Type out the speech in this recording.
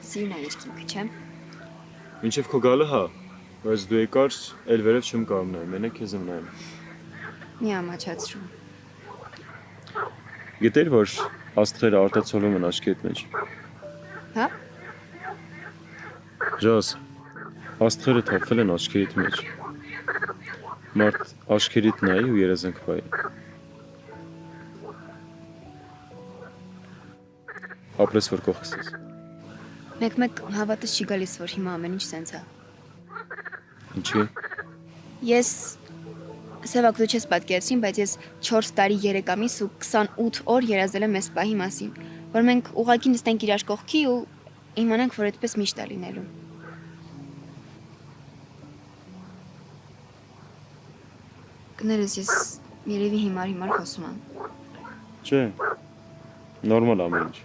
Սիրուն է երկինքը, չէ՞։ Մինչև քո գալը հա, բայց դու եկար, էլ վերև չեմ կարող նայեմ, մենակ քեզ եմ նայում։ Մի ամաչացրու։ Գիտեր, որ աստղերը արտացոլում են աչքիդ մեջ։ Հա։ Ժաս, աստղերը թափվել են աչքերիդ մեջ։ Մարդ աչքերիդ նայի ու երազանք պայի։ Ապրես, որ կողքս ես։ Մեկ հավատս չի գալիս, որ հիմա ամեն ինչ սենց է։ Ինչի։ Ես Սևակ դու չես պատկերացրին, բայց ես 4 տարի 3 ամիս ու 28 օր երազել եմ այս պահի մասին, որ մենք ուղղակի նստենք իրար կողքի ու իմանանք, որ այդպես միշտ է լինելու։ Կներես, ես երևի հիմար խոսում եմ։ Չէ, նորմալ ամեն ինչ։